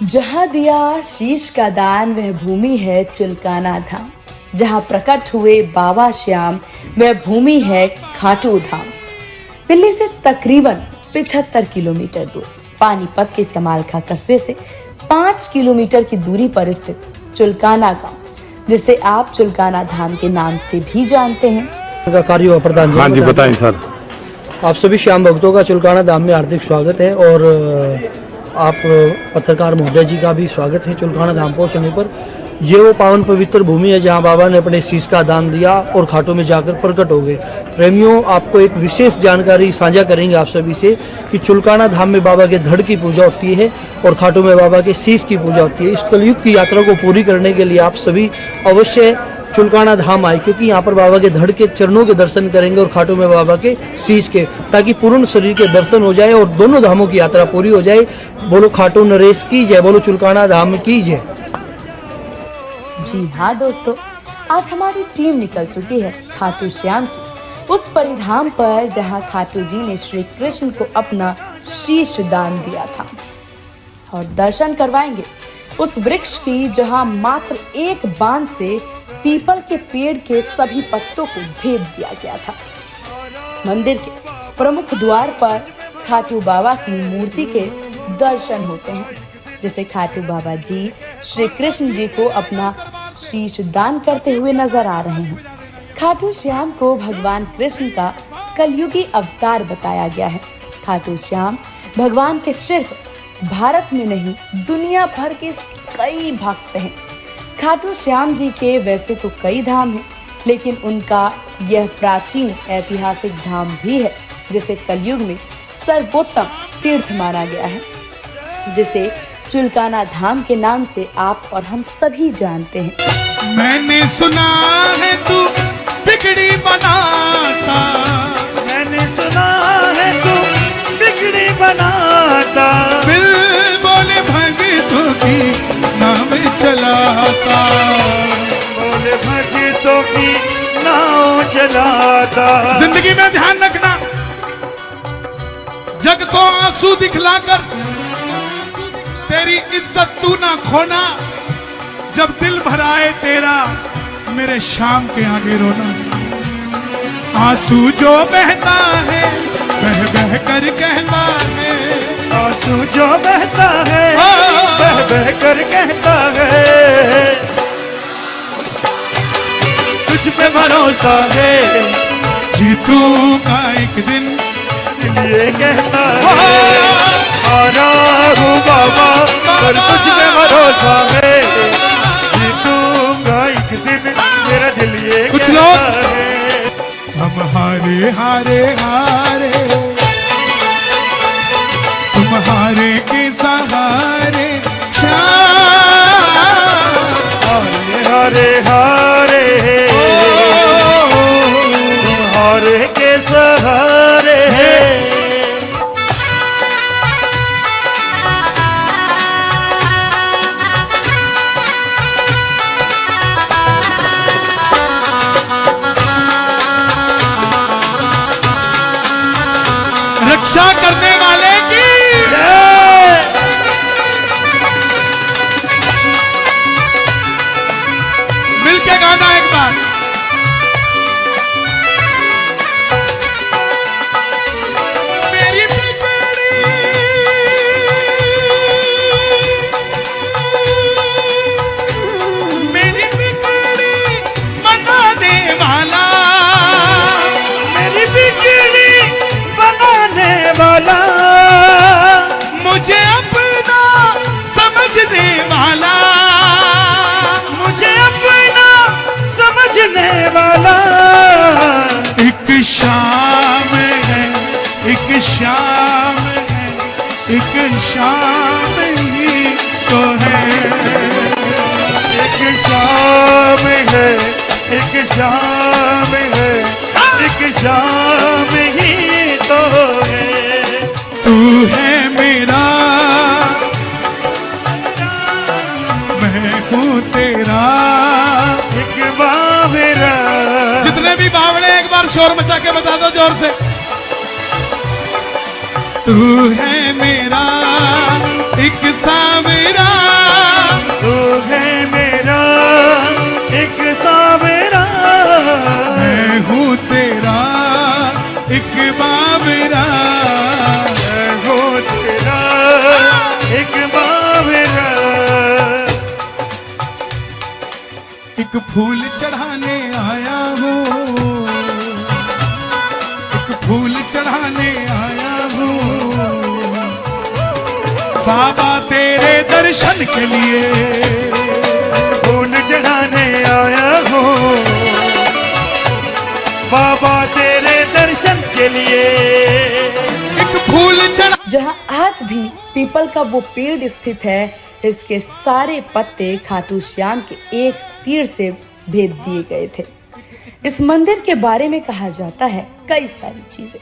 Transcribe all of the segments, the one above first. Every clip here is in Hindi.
जहाँ दिया शीश का दान वह भूमि है चुलकाना धाम। जहाँ प्रकट हुए बाबा श्याम वह भूमि है खाटू धाम। दिल्ली से तकरीबन 75 किलोमीटर दूर पानीपत के समालखा कस्बे से 5 किलोमीटर की दूरी पर स्थित चुलकाना गांव, जिसे आप चुलकाना धाम के नाम से भी जानते हैं। कार्य प्रधान हाँ जी बताएं सर। आप सभी श्याम भक्तों का चुलकाना धाम में हार्दिक स्वागत है और आप पत्रकार महोदय जी का भी स्वागत है। चुलकाना धाम पहुंचने पर ये वो पावन पवित्र भूमि है जहां बाबा ने अपने शीश का दान दिया और खाटू में जाकर प्रकट हो गए। प्रेमियों, आपको एक विशेष जानकारी साझा करेंगे आप सभी से कि चुलकाना धाम में बाबा के धड़ की पूजा होती है और खाटू में बाबा के शीश की पूजा होती है। इस कलयुग की यात्रा को पूरी करने के लिए आप सभी अवश्य चुलकाना धाम आए, क्योंकि यहाँ पर बाबा के धड़ के चरणों के दर्शन करेंगे और खाटू में बाबा के शीश के, ताकि पूर्ण शरीर के दर्शन हो जाए और दोनों धामों की यात्रा पूरी हो जाए। बोलो खाटू नरेश की जय, बोलो चुलकाना धाम की जय। जी हाँ दोस्तों, आज हमारी टीम निकल चुकी है खाटू श्याम की उस परिधाम पर जहाँ खाटू जी ने श्री कृष्ण को अपना शीश दान दिया था, और दर्शन करवाएंगे उस वृक्ष की जहाँ मात्र एक बांध से पीपल के पेड़ के सभी पत्तों को भेद दिया गया था। मंदिर के प्रमुख द्वार पर खाटू बाबा की मूर्ति के दर्शन होते हैं, जिसे खाटू बाबा जी श्री कृष्ण जी को अपना शीश दान करते हुए नजर आ रहे हैं। खाटू श्याम को भगवान कृष्ण का कलयुगी अवतार बताया गया है। खाटू श्याम भगवान के सिर्फ भारत में नहीं दुनिया भर के कई भक्त हैं। खाटू श्याम जी के वैसे तो कई धाम हैं, लेकिन उनका यह प्राचीन ऐतिहासिक धाम भी है जिसे कलयुग में सर्वोत्तम तीर्थ माना गया है, जिसे चुलकाना धाम के नाम से आप और हम सभी जानते हैं। मैंने सुना है तू बिगड़ी बनाता, मैंने सुना है तू बिगड़ी बनाता, बिल बोले भगतों की नाम चलाता, बोले भगतों की नाव चलाता। जिंदगी में ध्यान रखना, जग को आंसू दिखलाकर तेरी इज्जत तू ना खोना। जब दिल भराए तेरा मेरे शाम के आगे रोना। आंसू जो बहता है बह बह कर कहता है, आंसू जो बहता है बह बह कर कहता है, तुझ पे भरोसा है जीतूंगा एक दिन ये कहता है। आ रहा हूँ बाबा पर तुझ पे भरोसा है, जीतूंगा एक दिन मेरा दिल ये कुछ कहता लोग है। हम हारे हारे हारे, तुम हारे के सहारे श्याम, हारे हारे हारे, तुम हारे के सहारे। रक्षा करने वाले की मिलके गाना एक बार। मेरी बिगड़ी मेरी बिगड़ी बनाने वाला, मेरी बिगड़ी बनाने वाला, मुझे अपना समझने वाला, मुझे अपना समझने वाला। एक शाम है, एक शाम है, एक शाम ही तो है। एक शाम है, एक शाम है, एक शाम ही तो है। तू है मेरा, मैं हूँ तेरा। एक बावरा, जितने भी बावड़े एक बार शोर मचा के बता दो जोर से। तू है मेरा एक सावरा एक फूल चढ़ाने आया हूँ, एक फूल चढ़ाने आया हूँ बाबा तेरे दर्शन के लिए, फूल चढ़ाने आया हूँ बाबा तेरे दर्शन के लिए। एक फूल चढ़ा। जहां आज भी पीपल का वो पेड़ स्थित है, इसके सारे पत्ते खाटू श्याम के एक तीर से भेद दिए गए थे। इस मंदिर के बारे में कहा जाता है कई सारी चीजें।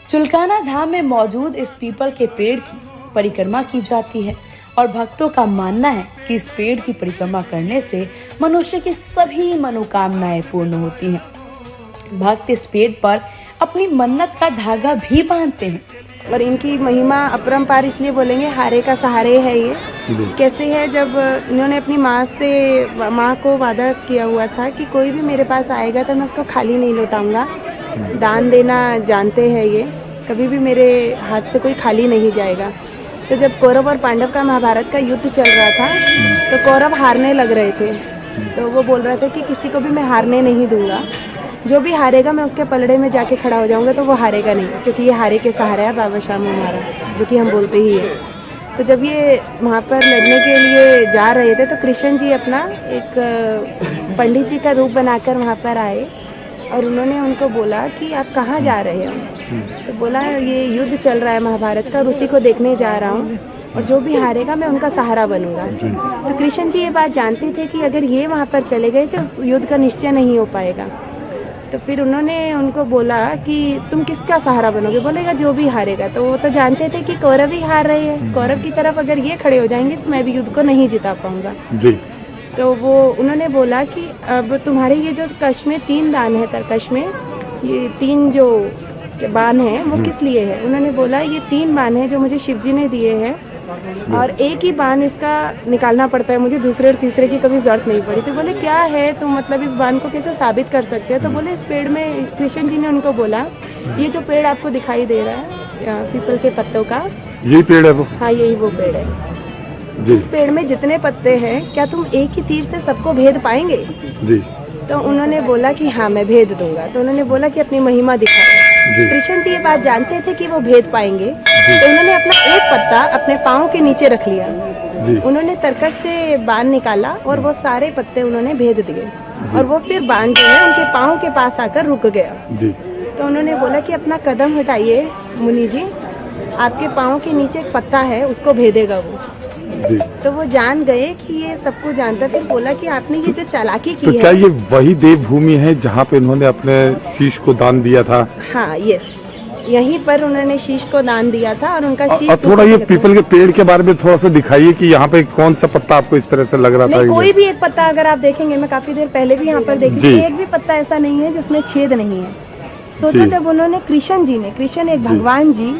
चुलकाना धाम में मौजूद इस पीपल के पेड़ की परिक्रमा की जाती है और भक्तों का मानना है कि इस पेड़ की परिक्रमा करने से मनुष्य की सभी मनोकामनाएं पूर्ण होती हैं। भक्त इस पेड़ पर अपनी मन्नत का धागा भी बांधते हैं। और इनकी महिमा अपरंपार इसलिए बोलेंगे, हारे का सहारे है ये। कैसे है, जब इन्होंने अपनी माँ को वादा किया हुआ था कि कोई भी मेरे पास आएगा तो मैं उसको खाली नहीं लौटाऊंगा। दान देना जानते हैं ये, कभी भी मेरे हाथ से कोई खाली नहीं जाएगा। तो जब कौरव और पांडव का महाभारत का युद्ध चल रहा था तो कौरव हारने लग रहे थे, तो वो बोल रहे थे कि किसी को भी मैं हारने नहीं दूंगा, जो भी हारेगा मैं उसके पलड़े में जाके खड़ा हो जाऊंगा, तो वो हारेगा नहीं, क्योंकि ये हारे के सहारा है बाबा श्याम हमारा, जो कि हम बोलते ही है। तो जब ये वहाँ पर लड़ने के लिए जा रहे थे तो कृष्ण जी अपना एक पंडित जी का रूप बनाकर वहाँ पर आए और उन्होंने उनको बोला कि आप कहाँ जा रहे हो। तो बोला ये युद्ध चल रहा है महाभारत का और उसी को देखने जा रहा हूँ, और जो भी हारेगा मैं उनका सहारा बनूंगा। तो कृष्ण जी ये बात जानते थे कि अगर ये वहाँ पर चले गए तो उस युद्ध का निश्चय नहीं हो पाएगा। तो फिर उन्होंने उनको बोला कि तुम किसका सहारा बनोगे, बोलेगा जो भी हारेगा। तो वो तो जानते थे कि कौरव ही हार रहे हैं, कौरव की तरफ अगर ये खड़े हो जाएंगे तो मैं भी युद्ध को नहीं जिता पाऊंगा जी। तो वो उन्होंने बोला कि अब तुम्हारे ये जो कश में 3 दान है, तरकश में ये 3 जो बाण हैं वो किस लिए है। उन्होंने बोला ये 3 बाण हैं जो मुझे शिव जी ने दिए हैं और एक ही बाण इसका निकालना पड़ता है, मुझे दूसरे और तीसरे की कभी जरूरत नहीं पड़ी। तो बोले क्या है, तो मतलब इस बाण को कैसे साबित कर सकते हैं। तो बोले इस पेड़ में, कृष्ण जी ने उनको बोला ये जो पेड़ आपको दिखाई दे रहा है पीपल के पत्तों का, यही पेड़ है वो? हाँ यही वो पेड़ है जी। इस पेड़ में जितने पत्ते हैं क्या तुम एक ही तीर से सबको भेद पाएंगे जी। तो उन्होंने बोला कि हाँ मैं भेद दूंगा। तो उन्होंने बोला कि अपनी महिमा दिखाओ। कृष्ण जी ये बात जानते थे कि वो भेद पाएंगे, तो उन्होंने अपना एक पत्ता अपने पाँव के नीचे रख लिया। उन्होंने तरकश से बाण निकाला और वो सारे पत्ते उन्होंने भेद दिए और वो फिर बाण जो है उनके पाँव के पास आकर रुक गया जी। तो उन्होंने बोला कि अपना कदम हटाइए मुनि जी, आपके पाँव के नीचे एक पत्ता है उसको भेदेगा वो जी। तो वो जान गए कि ये सबको जानता। फिर बोला कि आपने ये जो चालाकी की तो है, क्या ये वही देवभूमि है जहाँ पे इन्होंने अपने शीश को दान दिया था? हाँ यस, यहीं पर उन्होंने शीश को दान दिया था और उनका शीश। थोड़ा ये पीपल के पेड़ के बारे में थोड़ा सा दिखाइए कि यहाँ पे कौन सा पत्ता आपको इस तरह से लग रहा था? कोई भी एक पत्ता अगर आप देखेंगे, मैं काफी देर पहले भी यहाँ पर देखी, एक भी पत्ता ऐसा नहीं है जिसमें छेद नहीं है। सोचो जब उन्होंने कृष्ण एक भगवान जी,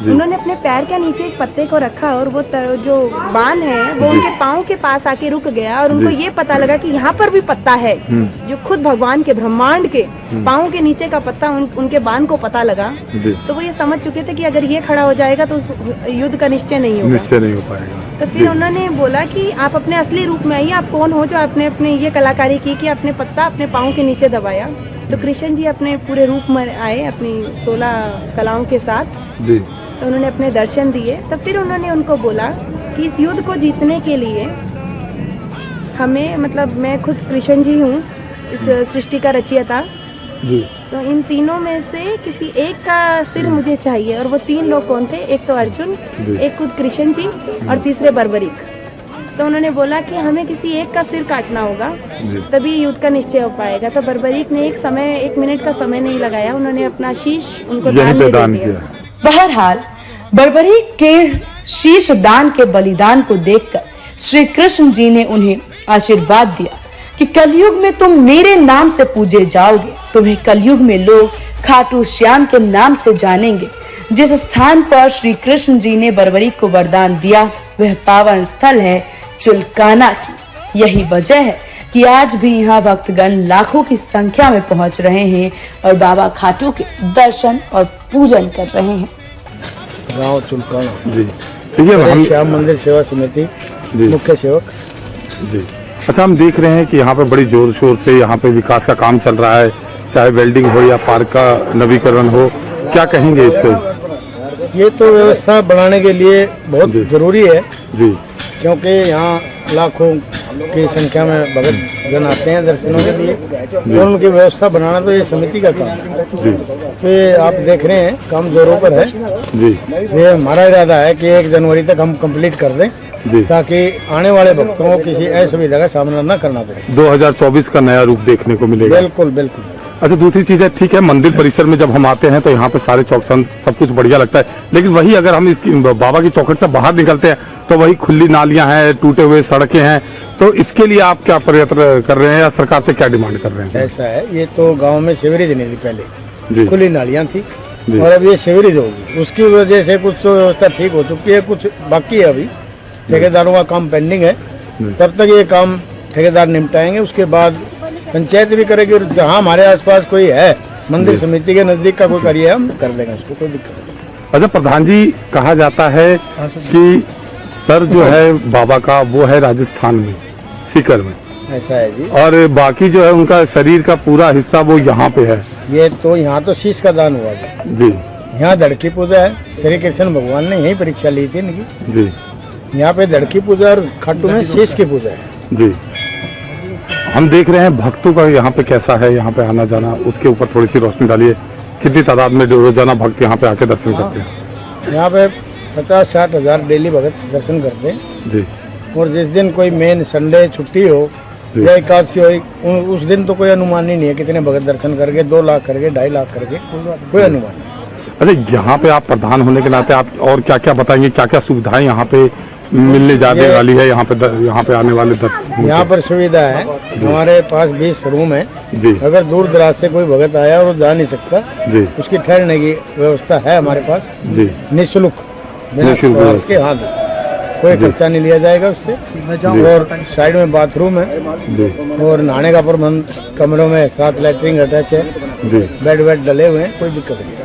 उन्होंने अपने पैर के नीचे एक पत्ते को रखा और वो जो बाण है वो उनके पाँव के पास आके रुक गया और उनको ये पता लगा कि यहाँ पर भी पत्ता है, जो खुद भगवान के ब्रह्मांड के पाँव के नीचे का पत्ता उनके बाण को पता लगा। तो वो ये समझ चुके थे कि अगर ये खड़ा हो जाएगा तो उस युद्ध का निश्चय नहीं हो पाएगा। तो फिर उन्होंने बोला कि आप अपने असली रूप में आइए, आप कौन हो जो आपने अपने ये कलाकारी की कि अपने पत्ता अपने पाँव के नीचे दबाया। तो कृष्ण जी अपने पूरे रूप में आए अपनी 16 कलाओं के साथ जी। तो उन्होंने अपने दर्शन दिए। तो फिर उन्होंने उनको बोला कि इस युद्ध को जीतने के लिए हमें, मतलब मैं खुद कृष्ण जी हूँ इस सृष्टि का रचयिता जी। तो इन तीनों में से किसी एक का सिर मुझे चाहिए। और वो 3 लोग कौन थे, एक तो अर्जुन, एक खुद कृष्ण जी और तीसरे बर्बरीक। तो उन्होंने बोला कि हमें किसी एक का सिर काटना होगा तभी युद्ध का निश्चय हो पाएगा। तो बर्बरीक ने 1 मिनट का समय नहीं लगाया, उन्होंने अपना शीश उनको दान किया। बहरहाल बर्बरीक के शीश दान के बलिदान को देखकर श्री कृष्ण जी ने उन्हें आशीर्वाद दिया कि कलयुग में तुम मेरे नाम से पूजे जाओगे, तुम्हें कलयुग में लोग खाटू श्याम के नाम से जानेंगे। जिस स्थान पर श्री कृष्ण जी ने बर्बरीक को वरदान दिया वह पावन स्थल है चुलकाना की। यही वजह है कि आज भी यहाँ भक्तगण लाखों की संख्या में पहुंच रहे हैं और बाबा खाटू के दर्शन और पूजन कर रहे हैं। गांव चुलकाना जी, ठीक है। श्याम मंदिर सेवा समिति मुख्य सेवक जी, अच्छा, हम देख रहे हैं कि यहाँ पे बड़ी जोर शोर से यहाँ पे विकास का काम चल रहा है, चाहे वेल्डिंग हो या पार्क का नवीकरण हो, क्या कहेंगे इस पे? ये तो व्यवस्था बनाने के लिए बहुत जी। जरूरी है, जी क्योंकि यहाँ लाखों की संख्या में भगत जन आते हैं दर्शनों के लिए, तो उनकी व्यवस्था बनाना तो ये समिति का काम है। जी तो ये आप देख रहे हैं काम जोरों पर है। जी ये हमारा इरादा है कि 1 जनवरी तक हम कंप्लीट कर दें, जी ताकि आने वाले भक्तों को किसी असुविधा का सामना न करना पड़े। 2024 का नया रूप देखने को मिलेगा। बिल्कुल बिल्कुल। अच्छा, दूसरी चीज है, ठीक है, मंदिर परिसर में जब हम आते हैं तो यहाँ पे सारे चौकसन सब कुछ बढ़िया लगता है, लेकिन वही अगर हम इसकी बाबा की चौखट से बाहर निकलते हैं तो वही खुली नालियां हैं, टूटे हुए सड़कें हैं, तो इसके लिए आप क्या प्रयत्न कर रहे हैं या सरकार से क्या डिमांड कर रहे हैं? ऐसा है, ये तो गांव में सीवरेज नहीं थी पहले, जी खुली नालियां थी जी। और अब ये सीवरेज होगी, उसकी वजह से कुछ तो व्यवस्था ठीक हो चुकी है, कुछ बाकी है अभी, ठेकेदारों का काम पेंडिंग है। तब तक ये काम ठेकेदार निपटाएंगे, उसके बाद पंचायत भी करेगी, और जहाँ हमारे आसपास कोई है मंदिर समिति के नजदीक का कोई करिए, हम कर देंगे उसको, कोई दिक्कत नहीं। अच्छा प्रधान जी, कहा जाता है कि सर जो है बाबा का वो है राजस्थान में, सीकर में, ऐसा है जी। और बाकी जो है उनका शरीर का पूरा हिस्सा वो यहाँ पे है। ये तो यहाँ तो शीश का दान हुआ था, जी यहाँ धड़की पूजा है, श्री कृष्ण भगवान ने यही परीक्षा ली थी इनकी। जी यहाँ पे धड़की पूजा और खाटू में शीश की पूजा है। जी। हम देख रहे हैं भक्तों का यहाँ पे कैसा है, यहाँ पे आना जाना, उसके ऊपर थोड़ी सी रोशनी डालिए। कितनी तादाद में रोजाना भक्त यहाँ पे आके दर्शन करते हैं? यहाँ पे 50-60 हज़ार डेली भगत दर्शन करते हैं, जी और जिस दिन कोई मेन संडे छुट्टी हो जी। या एकादशी हो, उस दिन तो कोई अनुमान ही नहीं है कितने भगत दर्शन करके, 2 लाख करके, 2.5 लाख करके, कोई अनुमान नहीं। अच्छा, यहाँ पे आप प्रधान होने के नाते आप और क्या क्या बताएंगे, क्या क्या सुविधाएं यहाँ पे मिलने जाने वाली है यहाँ पे आने वाले दर्शक? यहाँ पर सुविधा है, हमारे पास 20 रूम है जी अगर दूर दराज से कोई भगत आया और वो जा नहीं सकता, जी उसकी ठहरने की व्यवस्था है हमारे पास, जी निःशुल्क, बिना निःशुल्क स्वार्थ व्यवस्था। के, हाँ, कोई खर्चा नहीं लिया जाएगा उससे। और साइड में बाथरूम है, जी और नहाने का प्रबंध, कमरों में 7 लैट्रिन अटैच है, जी। बेड वेड डले हुए हैं, कोई दिक्कत नहीं।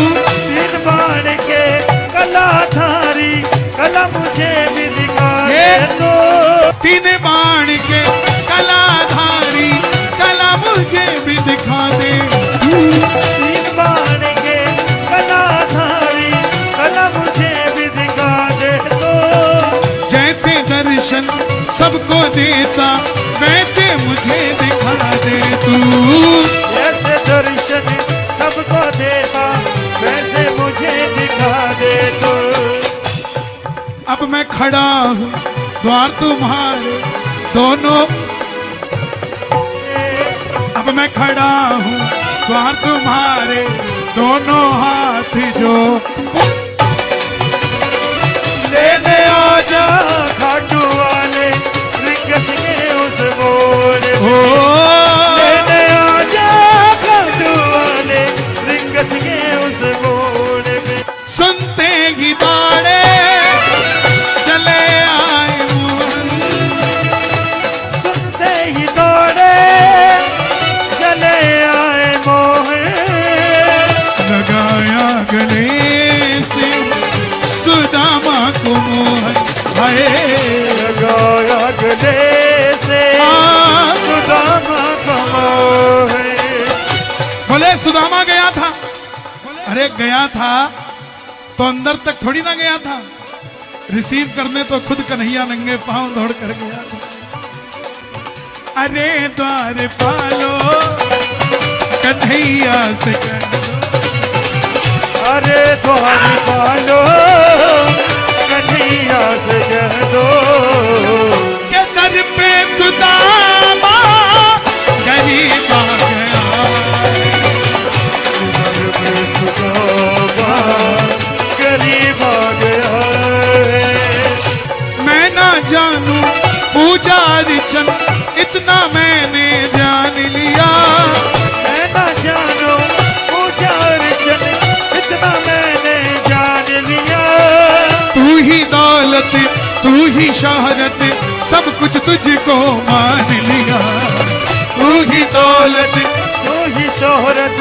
तीन बाण के कलाधारी कला मुझे भी दिखा दे ये तो। 3 बाण के कलाधारी कला मुझे भी दिखा दे। 3 बाण के कलाधारी कला मुझे भी दिखा दे तो। जैसे दर्शन सबको देता वैसे मुझे दिखा दे तू। जैसे दर्शन सबको देता वैसे मुझे दिखा दे तो। अब मैं खड़ा हूँ द्वार तुम्हारे दोनों, अब मैं खड़ा हूँ द्वार तुम्हारे दोनों हाथ जो लेने आ जा खाटू वाले रिंगस के उस बोले हो। लेने आ जा खाटू वाले रिंगस के उस बोले में। सुनते ही बाड़े चले आए मोहन, सुनते ही दौड़े चले आए मोहन। लगाया गले से सुदामा को मोहन, हाय लगाया गले से सुदामा को मोहन। बोले सुदामा गया था, अरे गया था तो अंदर तक थोड़ी ना गया था, रिसीव करने तो खुद कन्हैया नंगे पांव दौड़ कर गया था। अरे द्वार पालो कन्हैया से कह दो, अरे द्वार पालो कन्हैया से कह दो। के दर पे सुदामा गरीब आ गया। दर पे सुदामा गरीब आ गया। मैं ना जानू पूजा अर्चन इतना मैंने जान लिया। मैं ना जानो पूजा अर्चन इतना मैंने जान लिया। तू ही दौलत तू ही शोहरत सब कुछ तुझको मान लिया। तू ही दौलत तू ही शोहरत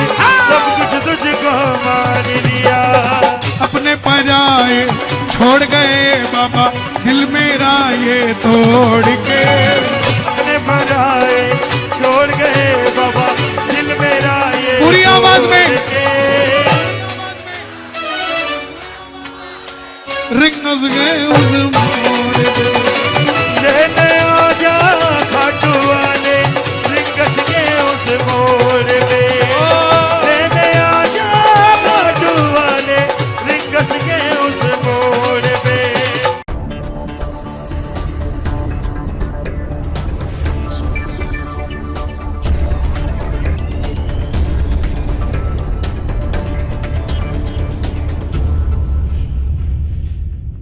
सब कुछ तुझको मान लिया। अपने पराए छोड़ गए बाबा, दिल मेरा ये तोड़ के। अपने बनाए छोड़ गए बाबा दिल मेरा ये पूरी आवाज में। तोड़ के। रिंग नज गए